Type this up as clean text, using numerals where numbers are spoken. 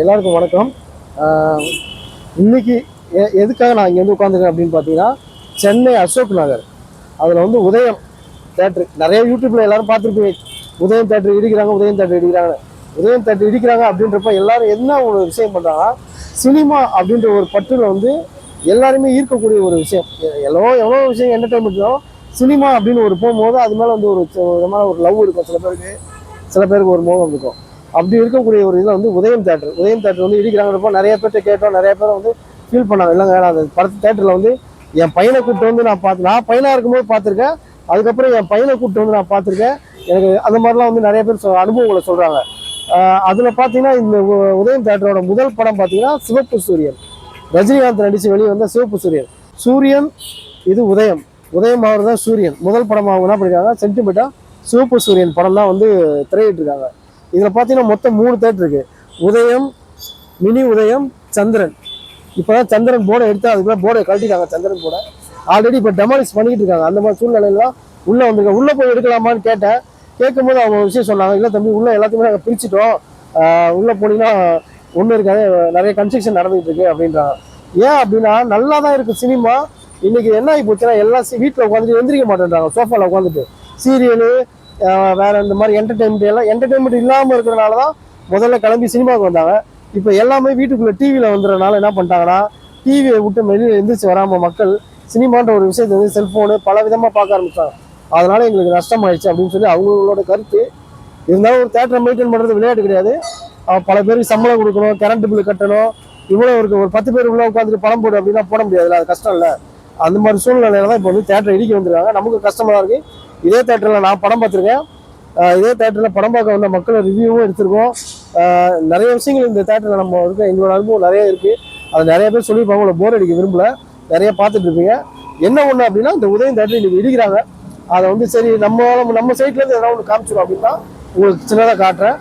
எல்லாருக்கும் வணக்கம். இன்னைக்கு எதுக்காக நான் இங்கே வந்து உட்காந்துருக்கேன் அப்படின்னு பார்த்தீங்கன்னா, சென்னை அசோக் நகர் அதில் வந்து உதயம் தேட்டரு, நிறைய யூடியூப்ல எல்லாரும் பார்த்துருப்பீங்க. உதயம் தேட்டர் இடிக்கிறாங்க, உதயம் தேட்டர் இடிக்கிறாங்க, உதயம் தேட்டர் இடிக்கிறாங்க அப்படின்றப்ப எல்லாரும் என்ன ஒரு விஷயம் பண்ணுறாங்கன்னா, சினிமா அப்படின்ற ஒரு பற்றுல வந்து எல்லாருமே ஈர்க்கக்கூடிய ஒரு விஷயம். எவ்வளோ விஷயம் என்டர்டைன்மெண்ட்டும் சினிமா அப்படின்னு ஒரு போகும்போது அது மேலே வந்து ஒரு விதமான ஒரு லவ் இருக்கும். சில பேருக்கு ஒரு மோகம் இருக்கும். அப்படி இருக்கக்கூடிய ஒரு இதில் வந்து உதயம் தேட்டர் வந்து இடிக்கிறாங்கிறப்போ நிறைய பேர்கிட்ட கேட்டோம். நிறைய பேர் வந்து ஃபீல் பண்ணாங்க, இல்லைங்க அந்த படத்து தேட்டரில் வந்து என் பையனை கூப்பிட்டு வந்து நான் பையனாக இருக்கும்போது பார்த்துருக்கேன், அதுக்கப்புறம் என் பையனை கூப்பிட்டு வந்து நான் பார்த்துருக்கேன், எனக்கு அந்த மாதிரிலாம் வந்து நிறைய பேர் அனுபவங்களை சொல்கிறாங்க. அதில் பார்த்தீங்கன்னா இந்த உதயம் தேட்டரோட முதல் படம் பார்த்தீங்கன்னா சிவப்பு சூரியன், ரஜினிகாந்த் நடித்து வெளியே வந்த சிவப்பு சூரியன். இது உதயம் அவர் தான் சூரியன். முதல் படமாக அவங்க என்ன பண்ணியிருக்காங்க, சென்டிமெண்ட்டாக சிவப்பு சூரியன் படம் தான் வந்து திரையிட்டிருக்காங்க. இதில் பார்த்தீங்கன்னா மொத்தம் 3 தேட்டர் இருக்குது. உதயம், மினி உதயம், சந்திரன். இப்போ தான் சந்திரன் போர்டை எடுத்து அதுக்குள்ள போர்டை கழட்டிட்டாங்க. சந்திரன் போர்டை ஆல்ரெடி இப்போ டெமாலிஷ் பண்ணிக்கிட்டு இருக்காங்க. அந்த மாதிரி சூழ்நிலையெல்லாம் உள்ளே வந்துருக்காங்க. உள்ளே போய் எடுக்கலாமான்னு கேட்கும்போது அவங்க ஒரு விஷயம் சொன்னாங்க, இல்லை தம்பி உள்ளே எல்லாத்தையுமே நாங்கள் பிரிச்சுட்டோம், உள்ளே போனீங்கன்னா ஒன்றும் இருக்காது, நிறைய கன்ஸ்ட்ரக்ஷன் நடந்துகிட்டு இருக்கு அப்படின்றாங்க. ஏன் அப்படின்னா நல்லா தான் இருக்குது சினிமா. இன்னைக்கு என்ன ஆகி போச்சுன்னா எல்லாம் வீட்டில் உட்காந்துட்டு எந்திரிக்க மாட்டேன்றாங்க. சோஃபாவில் உட்காந்துட்டு சீரியலு வேற இந்த மாதிரி என்டர்டைன்மெண்ட் இல்லாமல் இருக்கிறனால தான் முதல்ல கிளம்பி சினிமாவுக்கு வந்தாங்க. இப்போ எல்லாமே வீட்டுக்குள்ளே டிவியில் வந்துடுறதுனால என்ன பண்ணிட்டாங்கன்னா, டிவியை விட்டு வெளியில் எந்திரிச்சு வராமல் மக்கள் சினிமான்ற ஒரு விஷயத்தை வந்து செல்ஃபோனு பல விதமாக பார்க்க ஆரம்பிச்சாங்க. அதனால எங்களுக்கு நஷ்டமாயிடுச்சு அப்படின்னு சொல்லி அவங்களோட கருத்து. இருந்தாலும் ஒரு தேட்டரை மெயின்டைன் பண்ணுறது விளையாட்டு கிடையாது. பல பேருக்கு சம்பளம் கொடுக்கணும், கரண்ட் பில்லு கட்டணும், இவ்வளோ இருக்குது. ஒரு 10 பேர் உள்ள உட்காந்துட்டு படம் போடு அப்படின்னா போட முடியாதுல்ல, அது கஷ்டம் இல்லை. அந்த மாதிரி சூழ்நிலையில தான் இப்போ வந்து தேட்டரை இடிக்க வந்துருக்காங்க. நமக்கு கஷ்டமாக இருக்குது. இதே தேட்டரில் நான் படம் பார்த்துருக்கேன். இதே தேட்டரில் படம் பார்க்க வந்த மக்களை ரிவ்யூவும் எடுத்திருக்கோம். நிறைய விஷயங்கள் இந்த தேட்டரில் நம்ம இருக்க எங்களோட அனுபவம் நிறைய இருக்குது. அது நிறைய பேர் சொல்லியிருப்பாங்க, உங்களை போர் அடிக்க விரும்பல, நிறைய பார்த்துட்டு இருப்பீங்க. என்ன ஒன்று அப்படின்னா, இந்த உதயம் தேட்டர் இன்னைக்கு இடிக்கிறாங்க. அதை வந்து சரி நம்ம சைட்லேருந்து எதாவது ஒன்று காமிச்சிடும் அப்படின்னா உங்களுக்கு சின்னதாக காட்டுறேன்.